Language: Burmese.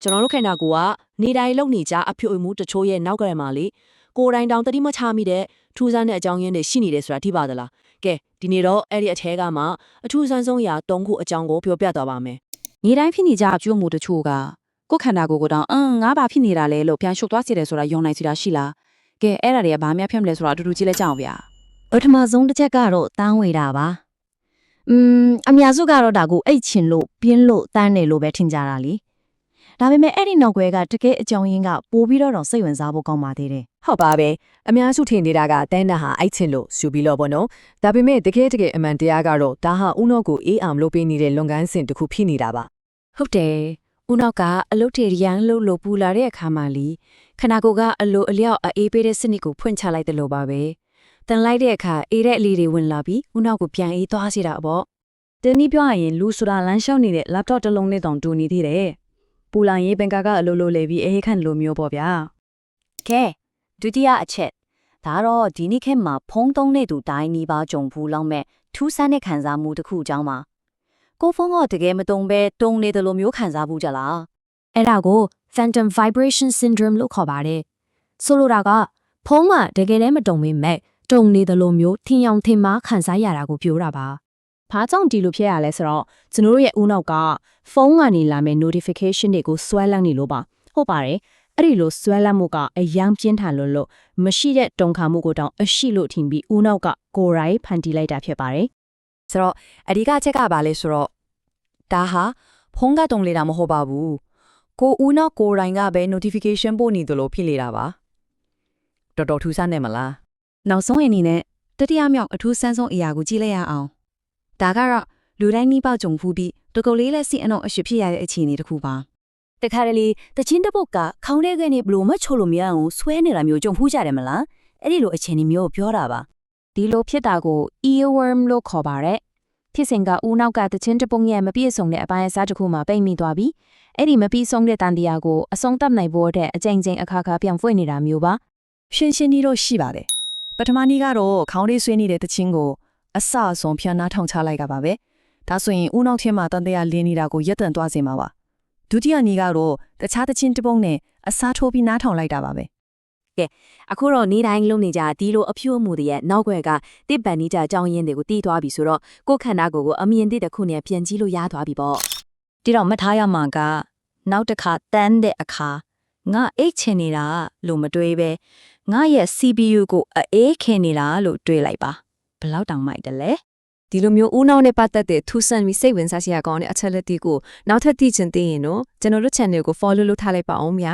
ကျွန်တော်တို့ခန္ဓာကိုယ်ကနေတိုင်းလုံနေကြအဖြူအမှုတချို့ရဲ့နောက်ကရမှာလေကိုယ်တိုင်တောင်တတိမချမိတဲ့ထူးဆန်းတဲ့အကြောင်းရင်းတွေရှိနေတယ်ဆိုတာထိပါသလားကဲဒီနေ့တော့အဲ့ဒီအထဲကမှအထူးဆန်းဆုံးအရာ၃ခုအကြောင်းကိုပြောပြသွားပါမယ်နေတိုင်းဖြစ်နေကြအကျိုးမှုတချို့ကကိုယ်ခန္ဓာကိုယ်ကတော့ငါဘာဖြစ်နေတာလဲလို့ပြန်ရှုပ်သွားစေတယ်ဆိုတာယုံနိုင်စီတာရှိလားကဲအဲ့ဒါတွေကဘာများဖြစ်မလဲဆိုတာအတူတူကြည့်လိုက်ကြအောင်ဗျာပထမဆုံးတစ်ချက်ကတော့တန်းဝေတာပါအများစုကတော့ဒါကိုအိတ်ချင်လို့ပြင်းလို့တန်းနေလို့ပဲထင်ကြတာလीဒါပေမဲ့အဲ့ဒီနောက်ွယ်ကတကယ်အကြောင်းရင်းကပိုပြီးတော့စိတ်ဝင်စားဖို့ကောင်းပါသေးတယ်ဟုတ်ပါပဲအများစုထင်နေတာကတန်းတာဟာအိတ်ချင်လို့ဆိုပြီးတော့ပေါ့နော်ဒါပေမဲ့တကယ်အမှန်တရားကတော့ဒါဟာဦးနော့ကိုအေးအောင်လုပ်ပေးနေတဲ့လုပ်ငန်းစဉ်တစ်ခုဖြစ်နေတာပါဟုတ်တယ်ဦးနော့ကအလုတ်ထေရန်လို့ပူလာတဲ့အခါမှာလीခန္ဓာကိုယ်ကအလိုအလျောက်အေးပေးတဲ့စနစ်ကိုဖွင့်ချလိုက်တယ်လို့ပါပဲတန်လိုက်တဲ့အခါအေးတဲ့အလီတွေဝင်လာပြီးဦးနော့ကိုပြန်အေးသွားစေတာပေါ့တနည်းပြောရရင်လူဆိုတာလမ်းလျှောက်နေတဲ့ laptop တစ်လုံးနဲ့တောင်တူနေသေးတယ်ပူလာရင်ဘင်ကာကအလိုလိုလေပြီးအေးခန့်လိုမျိုးပေါ့ဗျာကဲဒုတိယအချက်ဒါတော့ဒီနေ့ခေတ်မှာဖုံးသုံးတဲ့သူတိုင်းနီးပါးကြုံဘူးလောက်မဲ့ထူးဆန်းတဲ့ခံစားမှုတစ်ခုအကြောင်းပါကိုဖုန်းကတကယ်မတုံပဲတုံနေတယ်လို့မျိုးခံစားဘူးကြလားအဲ့ဒါကို phantom vibration syndrome လို့ခေါ်ပါတယ်ဆိုလိုတာကဖုန်းကတကယ်လည်းမတုံပေမဲ့တုံနေတယ်လို့မျိုးထင်အောင်ထင်မှားခံစားရတာကိုပြောတာပါဘာကြောင့်ဒီလိုဖြစ်ရလဲဆိုတော့ကျွန်တော်တို့ရဲ့ဦးနောက်ကဖုန်းကနေလာမဲ့ notification တွေကိုစွဲလန်းနေလို့ပါဟုတ်ပါတယ်အဲ့ဒီလိုစွဲလန်းမှုကအယံပြင်းထန်လို့မရှိတဲ့တုံခါမှုကိုတောင်အရှိလို့ထင်ပြီးဦးနောက်ကကိုယ်ရိုင်းဖန်တီးလိုက်တာဖြစ်ပါတယ်ဆိုတော့အဓိကအချက်ကဘာလဲဆိုတော့ဒါဟာဖုန်းကတုံနေတာမဟုတ်ပါဘူးကိုဦးနောက်ကိုယ်တိုင်ကပဲ notification ပို့နေတယ်လို့ဖြစ်နေတာပါတော်တော်ထူးဆန်းနေမလားနောက်ဆုံးအနေနဲ့တတိယမြောက်အထူးဆန်းဆုံးအရာကိုကြည့်လိုက်ရအောင်ဒါကတော့လူတိုင်းနှိပေါကြုံဖူးပြီးတကုတ်လေးလက်စီအနောက်အရှိဖြစ်ရတဲ့အခြေအနေတစ်ခုပါတခါတလေတချင်းတစ်ပုတ်ကခေါင်းထဲကနေဘလို့မချို့လို့မရအောင်ဆွဲနေတာမျိုးကြုံဖူးကြတယ်မလားအဲ့ဒီလိုအခြေအနေမျိုးကိုပြောတာပါဒီလိုဖြစ်တာကို earworm လို့ခေါ်ပါတယ်ဖြစ်စဉ်ကဦးနောက်ကတချင်းတစ်ပုတ်ရဲ့မပြည့်စုံတဲ့အပိုင်းအစားတစ်ခုမှပိတ်မိသွားပြီးအဲ့ဒီမပြီးဆုံးတဲ့တန်တရားကိုအဆုံးသတ်နိုင်ဖို့အတွက်အကြိမ်ကြိမ်အခါခါပြန်ဖွင့်နေတာမျိုးပါရှင်းဒီတော့ရှိပါတယ်ပထမနေ့ကတော့ခေါင်းလေးဆွေးနေတဲ့တချင်းကိုအစအဆုံးပြန်နှားထောင်ချလိုက်တာပါပဲဒါဆိုရင်ဦးနောက်ထဲမှာတန်တရားလင်းနေတာကိုရပ်တန့်သွားစေမှာပါဒုတိယနေ့ကတော့တခြားတချင်းတစ်ပုံနဲ့အစားထိုးပြီးနှားထောင်လိုက်တာပါပဲကဲအခုတော့နေတိုင်းလုံးနေကြဒီလိုအဖြူအမှုတွေရဲ့နောက်ွယ်ကတစ်ပန်နီးကြအကြောင်းရင်းတွေကိုတီးသွားပြီဆိုတော့ကိုယ်ခန္ဓာကိုယ်ကိုအမြင်တစ်တစ်ခုနဲ့ပြန်ကြည့်လို့ရသွားပြီပေါ့ဒီတော့မှတ်ထားရမှာကနောက်တစ်ခါတန်းတဲ့အခါငါအိတ်ချင်နေတာလို့မတွေးပဲငါရဲ့ CPU ကိုအေးခင်နေတာလို့တွေးလိုက်ပါဘယ်လောက်တောင်မိုက်တယ်လဲဒီလိုမျိုးဦးနောက်နဲ့ပတ်သက်တဲ့ထူးဆန်းပြီးစိတ်ဝင်စားစရာကောင်းတဲ့အချက်လက်တွေကိုနောက်ထပ်သိချင်သေးရင်တော့ကျွန်တော်တို့ channel ကို follow လုပ်ထားလိုက်ပါအောင်ဗျာ